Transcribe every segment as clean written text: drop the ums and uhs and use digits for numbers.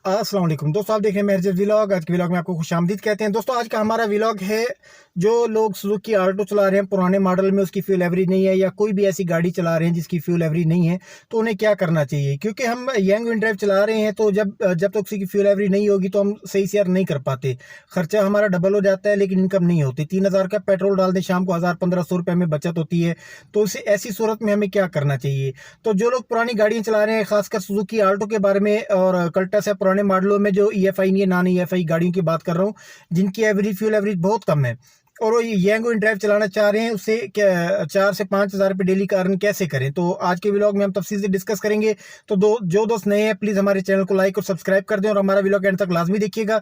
अस्सलाम वालेकुम दोस्तों, आप देख रहे हैं मेहरजत व्लॉग। आज के व्लॉग में आपको खुशामदीद कहते हैं। दोस्तों, आज का हमारा व्लॉग है जो लोग सुजुकी आल्टो चला रहे हैं पुराने मॉडल में, उसकी फ्यूल एवरेज नहीं है, या कोई भी ऐसी गाड़ी चला रहे हैं जिसकी फ्यूल एवरेज नहीं है, तो उन्हें क्या करना चाहिए। क्योंकि हम यंग इन ड्राइव चला रहे हैं, तो जब जब तक उसकी फ्यूल एवरेज नहीं होगी तो हम सही से नहीं कर पाते। खर्चा हमारा डबल हो जाता है लेकिन इनकम नहीं होती। 3000 का पेट्रोल डाल दें, शाम को 1000-1500 रुपये में बचत होती है। तो उसे ऐसी सूरत में हमें क्या करना चाहिए। तो जो लोग पुरानी गाड़ियाँ चला रहे हैं, खासकर सुजुकी आल्टो के बारे में और कल्टस है, पुराने मॉडलों में जो EFI नहीं है, नॉन EFI गाड़ियों की बात कर रहा हूँ, जिनकी एवरेज फ्यूल एवरेज बहुत कम है और वो यंग इन ड्राइव चलाना चाह रहे हैं, उससे क्या 4 से 5 हज़ार रुपये डेली का अर्न कैसे करें। तो आज के व्लॉग में हम तफसील से डिस्कस करेंगे। तो जो दोस्त नए हैं, प्लीज़ हमारे चैनल को लाइक और सब्सक्राइब कर दें और हमारा व्लॉग एंड तक लाजमी देखिएगा।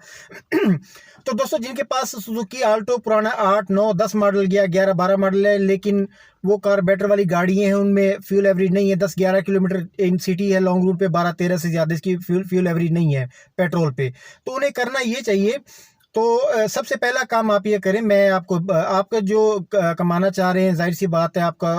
तो दोस्तों, जिनके पास सुजुकी आल्टो पुराना 8, 9, 10 मॉडल गया, 11, 12 मॉडल है, लेकिन वो कार बैटर वाली गाड़ियाँ हैं, उनमें फ्यूल एवरेज नहीं है। 10-11 किलोमीटर इन सिटी है, लॉन्ग रूट पे 12-13 से ज़्यादा इसकी फ्यूल एवरेज नहीं है पेट्रोल पे। तो उन्हें करना ये चाहिए। तो सबसे पहला काम आप ये करें, मैं आपको आपका जो कमाना चाह रहे हैं, जाहिर सी बात है, आपका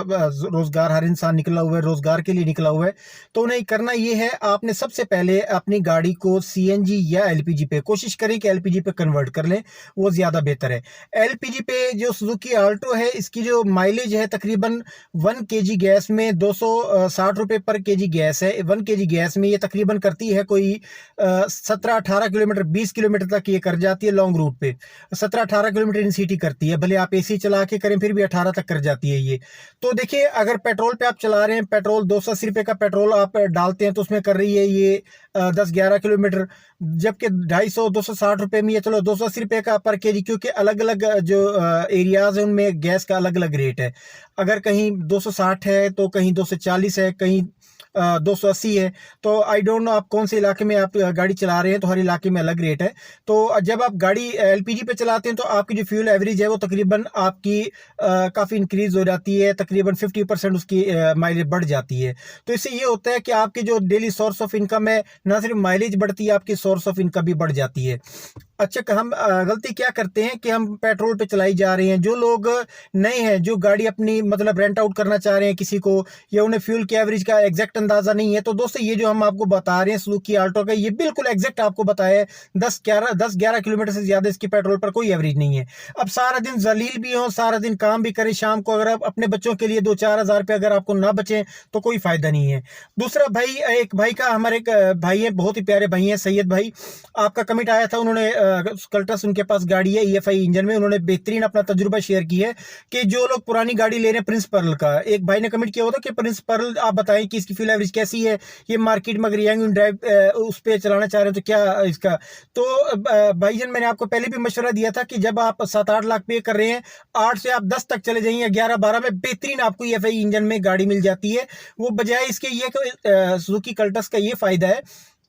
रोज़गार, हर इंसान निकला हुआ है, रोज़गार के लिए निकला हुआ है। तो उन्हें करना ये है, आपने सबसे पहले अपनी गाड़ी को CNG या LPG पे कोशिश करें कि LPG पे कन्वर्ट कर लें, वो ज़्यादा बेहतर है। LPG पे जो सुजुकी आल्टो है, इसकी जो माइलेज है तकरीबन 1 kg गैस में 260 रुपये पर kg गैस है। 1 kg गैस में ये तकरीबन करती है कोई 17-18 किलोमीटर, 20 किलोमीटर तक ये कर जाती है। लॉन्ग रूट पे 17-18 किलोमीटर इन सिटी करती है, भले आप AC चला के करें फिर भी 18 तक कर जाती है ये। तो देखिए, अगर पेट्रोल पे आप चला रहे हैं, पेट्रोल 280 रुपये का पेट्रोल आप डालते हैं, तो उसमें कर रही है ये 10-11 किलोमीटर, जबकि 250-260 रुपये में, या चलो 280 रुपये का पर kg, क्योंकि अलग अलग जो एरियाज हैं उनमें गैस का अलग अलग रेट है। अगर कहीं 260 है तो कहीं 240 है, कहीं 280 है। तो आई डोंट नो आप कौन से इलाके में आप गाड़ी चला रहे हैं, तो हर इलाके में अलग रेट है। तो जब आप गाड़ी LPG पे चलाते हैं तो आपकी जो फ्यूल एवरेज है वो तकरीबन आपकी काफ़ी इंक्रीज हो जाती है, तकरीबन 50% उसकी माइलेज बढ़ जाती है। तो इससे ये होता है कि आपके जो डेली सोर्स ऑफ इनकम है, ना सिर्फ माइलेज बढ़ती है, आपकी सोर्स ऑफ इनकम भी बढ़ जाती है। अच्छा, हम गलती क्या करते हैं कि हम पेट्रोल पे चलाई जा रहे हैं। जो लोग नए हैं, जो गाड़ी अपनी मतलब रेंट आउट करना चाह रहे हैं किसी को, या उन्हें फ्यूल की एवरेज का एग्जैक्ट अंदाज़ा नहीं है, तो दोस्तों ये जो हम आपको बता रहे हैं सुजुकी आल्टो का, ये बिल्कुल एग्जैक्ट आपको बताया है। 10-11 किलोमीटर से ज़्यादा इसकी पेट्रोल पर कोई एवरेज नहीं है। अब सारा दिन जलील भी हो, सारा दिन काम भी करें, शाम को अगर आप अपने बच्चों के लिए 2-4 हज़ार रुपये अगर आपको ना बचें तो कोई फ़ायदा नहीं है। दूसरा भाई, एक भाई का, हमारे एक भाई है, बहुत ही प्यारे भाई हैं, सैयद भाई, आपका कमेंट आया था। उन्होंने कल्टस, उनके पास गाड़ी है EFI इंजन में, उन्होंने बेहतरीन अपना तजुर्बा शेयर की है कि जो लोग पुरानी गाड़ी ले रहे हैं, प्रिंस पर्ल का, एक भाई ने कमेंट किया होता कि प्रिंस पर्ल आप बताएं कि इसकी फ्यूल एवरेज कैसी है, ये मार्केट में अगर यंग ड्राइव उस पर चलाना चाह रहे हैं तो क्या इसका। तो भाईजान, मैंने आपको पहले भी मशवरा दिया था कि जब आप 7-8 लाख पे कर रहे हैं, 8 से आप 10 तक चले जाइए, 11-12 में बेहतरीन आपको EFI इंजन में गाड़ी मिल जाती है। वो बजाय इसके ये सुजुकी कल्टस का ये फायदा है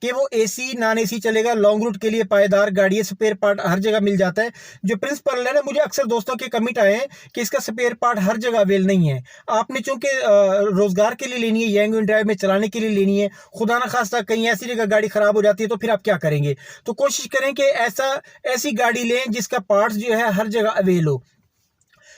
कि वो AC नॉन AC चलेगा, लॉन्ग रूट के लिए पायदार गाड़ी है, स्पेयर पार्ट हर जगह मिल जाता है। जो प्रिंस पर्ल है ना, मुझे अक्सर दोस्तों के कमेंट आए हैं कि इसका स्पेयर पार्ट हर जगह अवेल नहीं है। आपने चूंकि रोजगार के लिए लेनी है, यंग इन ड्राइव में चलाने के लिए लेनी है, खुदा ना खास्ता कहीं ऐसी जगह गाड़ी खराब हो जाती है तो फिर आप क्या करेंगे। तो कोशिश करें कि ऐसी गाड़ी लें जिसका पार्ट्स जो है हर जगह अवेल हो।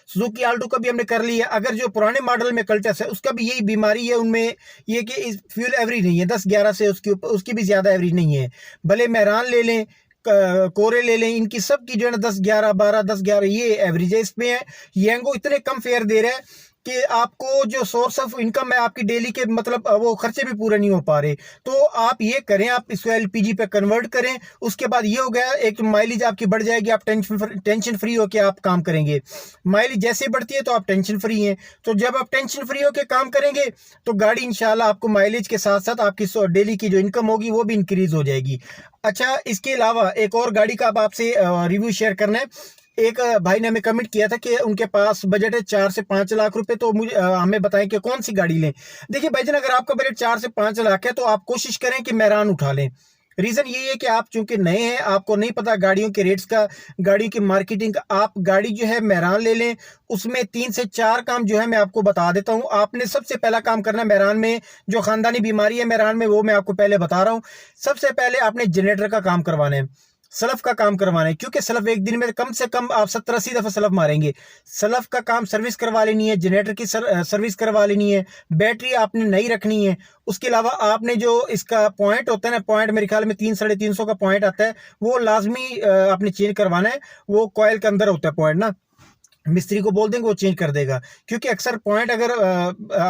सुजुकी आल्टो का भी हमने कर लिया। अगर जो पुराने मॉडल में कल्टस है, उसका भी यही बीमारी है उनमें, ये कि इस फ्यूल एवरेज नहीं है, 10-11 से उसकी भी ज़्यादा एवरेज नहीं है। भले मेहरान ले लें, कोरे ले लें, इनकी सब की जो है ना 10-11, 12, 10-11 ये एवरेज है। इसमें येंगो इतने कम फेयर दे रहे हैं कि आपको जो सोर्स ऑफ इनकम है आपकी डेली के, मतलब वो खर्चे भी पूरे नहीं हो पा रहे। तो आप ये करें, आप इसको LPG पे कन्वर्ट करें। उसके बाद ये हो गया, एक माइलेज आपकी बढ़ जाएगी, आप टेंशन फ्री होकर आप काम करेंगे। माइलेज जैसे बढ़ती है तो आप टेंशन फ्री हैं। तो जब आप टेंशन फ्री होकर काम करेंगे तो गाड़ी इंशाल्लाह आपको माइलेज के साथ साथ आपकी डेली की जो इनकम होगी वो भी इंक्रीज हो जाएगी। अच्छा, इसके अलावा एक और गाड़ी का अब आपसे रिव्यू शेयर करना है। एक भाई ने हमें कमेंट किया था कि उनके पास बजट है 4 से 5 लाख रुपए, तो मुझे हमें बताएं कि कौन सी गाड़ी लें। देखिए भाईजान, अगर आपका बजट 4 से 5 लाख है तो आप कोशिश करें कि मेहरान उठा लें। रीज़न ये है कि आप चूंकि नए हैं, आपको नहीं पता गाड़ियों के रेट्स का, गाड़ी की मार्केटिंग का। आप गाड़ी जो है मेहरान ले लें, उसमें 3 से 4 काम जो है मैं आपको बता देता हूं। आपने सबसे पहला काम करना है, मेहरान में जो खानदानी बीमारी है मेहरान में, वो मैं आपको पहले बता रहा हूं। सबसे पहले आपने जनरेटर का काम करवाना है। सलफ का काम करवाना है, क्योंकि सलफ एक दिन में कम से कम आप 70-80 दफ़ा सलफ मारेंगे। सलफ का काम सर्विस करवा लेनी है, जनरेटर की सर्विस करवा लेनी है, बैटरी आपने नई रखनी है। उसके अलावा आपने जो इसका पॉइंट होता है ना, पॉइंट मेरे ख्याल में 300-350 का पॉइंट आता है, वो लाजमी आपने चेंज करवाना है। वो कॉयल के अंदर होता है पॉइंट ना, मिस्त्री को बोल देंगे वो चेंज कर देगा, क्योंकि अक्सर पॉइंट अगर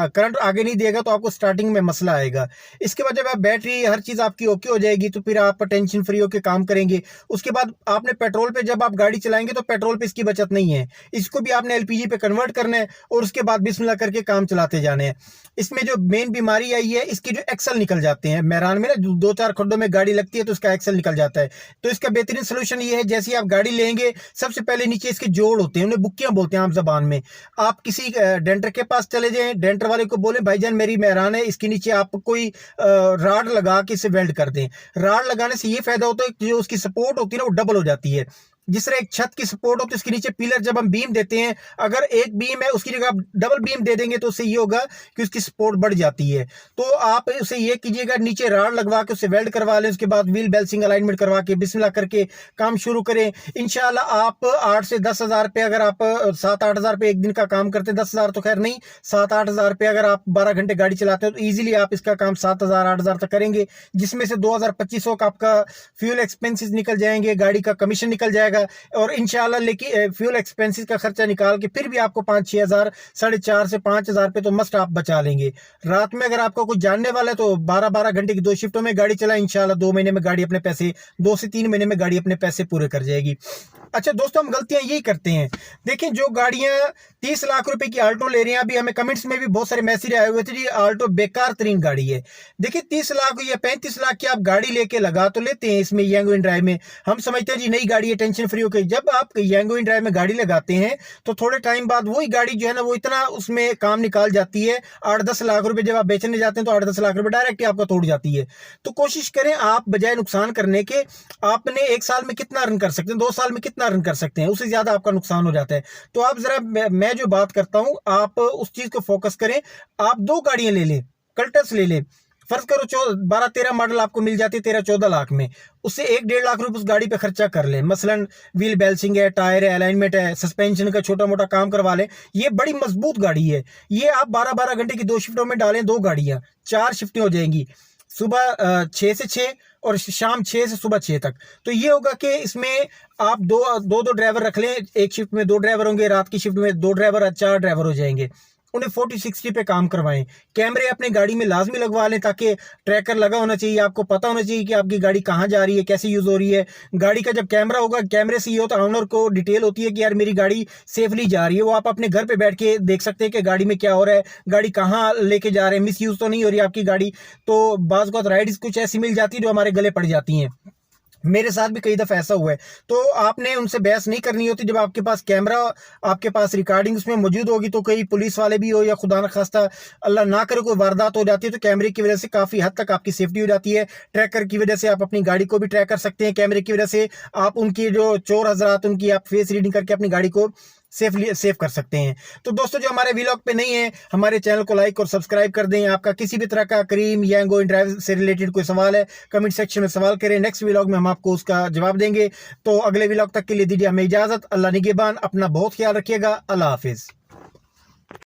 करंट आगे नहीं देगा तो आपको स्टार्टिंग में मसला आएगा। इसके बाद जब आप बैटरी हर चीज़ आपकी ओके हो जाएगी तो फिर आप टेंशन फ्री होकर काम करेंगे। उसके बाद आपने पेट्रोल पे जब आप गाड़ी चलाएंगे तो पेट्रोल पे इसकी बचत नहीं है, इसको भी आपने एलपीजी पे कन्वर्ट करना है और उसके बाद बिस्मिल्लाह करके काम चलाते जाने हैं। इसमें जो मेन बीमारी आई है, इसके जो एक्सल निकल जाते हैं मैदान में ना, 2-4 खड्डों में गाड़ी लगती है तो इसका एक्सल निकल जाता है। तो इसका बेहतरीन सोल्यूशन ये है, जैसे आप गाड़ी लेंगे सबसे पहले नीचे इसके जोड़ होते हैं, उन्हें बुक्कियां बोलते हैं आम जबान में। आप किसी डेंटर के पास चले जाएं, डेंटर वाले को बोले भाईजान मेरी मेहरान है, इसके नीचे आप कोई राड लगा के इसे वेल्ड कर दें। राड लगाने से ये फायदा होता है कि जो उसकी सपोर्ट होती है ना वो डबल हो जाती है। जिस तरह एक छत की सपोर्ट होती है उसके नीचे पिलर जब हम बीम देते हैं, अगर एक बीम है उसकी जगह आप डबल बीम दे देंगे तो उससे ये होगा कि उसकी सपोर्ट बढ़ जाती है। तो आप उसे ये कीजिएगा, नीचे राड लगवा के उसे वेल्ड करवा लें, उसके बाद व्हील बैलेंसिंग अलाइनमेंट करवा के बिस्मिल्लाह करके काम शुरू करें। इंशाल्लाह आप 8 से 10 हज़ार रुपये, अगर आप 7-8 हज़ार रुपये एक दिन का काम करते हैं, 10 हज़ार तो खैर नहीं, 7-8 हज़ार रुपये अगर आप 12 घंटे गाड़ी चलाते हैं तो ईजिली आप इसका काम 7 हज़ार 8 हज़ार तक करेंगे, जिसमें से 2,000-2,500 का आपका फ्यूल एक्सपेंसेस निकल जाएंगे, गाड़ी का कमीशन निकल जाएगा और इंशाल्लाह लेकिन फ्यूल एक्सपेंसेस का खर्चा निकाल के फिर भी आपको 5-6 हज़ार, 4.5 से 5 हज़ार रुपये तो मस्ट आप बचा लेंगे। रात में अगर आपको कुछ जानने वाला है तो 12-12 घंटे की 2 शिफ्टों में गाड़ी चलाएं, इंशाल्लाह 2 महीने में गाड़ी अपने पैसे, 2 से 3 महीने में गाड़ी अपने पैसे पूरे कर जाएगी। अच्छा दोस्तों, हम गलतियां यही करते हैं। देखिए, जो गाड़ियां 30 लाख रुपए की आल्टो ले रही हैं, अभी हमें कमेंट्स में भी बहुत सारे मैसेज आए हुए थे जी आल्टो बेकार तरीन गाड़ी है। देखिए 30 लाख या 35 लाख की आप गाड़ी लेके लगा तो लेते हैं इसमें यांगो इन ड्राइव में, हम समझते हैं जी नई गाड़ी है टेंशन फ्री होकर। जब आप यांगो इन ड्राइव में गाड़ी लगाते हैं तो थोड़े टाइम बाद वही गाड़ी जो है ना वो इतना उसमें काम निकाल जाती है, 8-10 लाख रुपए जब आप बेचने जाते हैं तो 8-10 लाख रुपए डायरेक्ट ही आपका तोड़ जाती है। तो कोशिश करें आप बजाय नुकसान करने के, आपने 1 साल में कितना रन कर सकते हैं, 2 साल में कितना रन कर सकते हैं, उससे ज्यादा आपका नुकसान हो जाता है। तो आप जरा मैं जो बात करता हूं आप उस चीज को फोकस करें। आप 2 गाड़ियां ले लें, कल्टस ले लें, फर्ज करो 12-13 मॉडल आपको मिल जाती है 13-14 लाख में, उससे 1-1.5 लाख रुपए उस गाड़ी पे खर्चा कर लें। मसलन व्हील बैलेंसिंग है, टायर है, अलाइनमेंट है, सस्पेंशन का छोटा मोटा काम करवा लें। ये बड़ी मजबूत गाड़ी है, ये आप 12-12 घंटे की 2 शिफ्टों में डालें, 2 गाड़ियां 4 शिफ्टें हो जाएंगी, सुबह 6 से 6 और शाम 6 से सुबह 6 तक। तो ये होगा कि इसमें आप दो ड्राइवर रख लें, एक शिफ्ट में 2 ड्राइवर होंगे, रात की शिफ्ट में 2 ड्राइवर, 4 ड्राइवर हो जाएंगे। उन्हें 40-60 पे काम करवाएं। कैमरे अपनी गाड़ी में लाजमी लगवा लें, ताकि ट्रैकर लगा होना चाहिए, आपको पता होना चाहिए कि आपकी गाड़ी कहाँ जा रही है, कैसे यूज हो रही है। गाड़ी का जब कैमरा होगा, कैमरे से ये होता है ऑनर को डिटेल होती है कि यार मेरी गाड़ी सेफली जा रही है। वो आप अपने घर पे बैठ के देख सकते हैं कि गाड़ी में क्या हो रहा है, गाड़ी कहाँ लेके जा रहे हैं, मिस यूज तो नहीं हो रही आपकी गाड़ी। तो बाज़ औक़ात राइड्स कुछ ऐसी मिल जाती है जो हमारे गले पड़ जाती हैं, मेरे साथ भी कई दफ़ा ऐसा हुआ है। तो आपने उनसे बहस नहीं करनी होती। जब आपके पास कैमरा, आपके पास रिकॉर्डिंग उसमें मौजूद होगी, तो कई पुलिस वाले भी हो या खुदा न खास्ता अल्लाह ना करे कोई वारदात हो जाती है, तो कैमरे की वजह से काफ़ी हद तक आपकी सेफ्टी हो जाती है। ट्रैकर की वजह से आप अपनी गाड़ी को भी ट्रैक कर सकते हैं, कैमरे की वजह से आप उनकी जो चोर हजरात, उनकी आप फेस रीडिंग करके अपनी गाड़ी को सेव कर सकते हैं। तो दोस्तों, जो हमारे व्लॉग पे नहीं है, हमारे चैनल को लाइक और सब्सक्राइब कर दें। आपका किसी भी तरह का करीम यांगो इन ड्राइव से रिलेटेड कोई सवाल है, कमेंट सेक्शन में सवाल करें, नेक्स्ट व्लॉग में हम आपको उसका जवाब देंगे। तो अगले व्लॉग तक के लिए दीजिए हमें इजाजत। अल्लाह निगहबान, अपना बहुत ख्याल रखिएगा। अल्लाह हाफिज।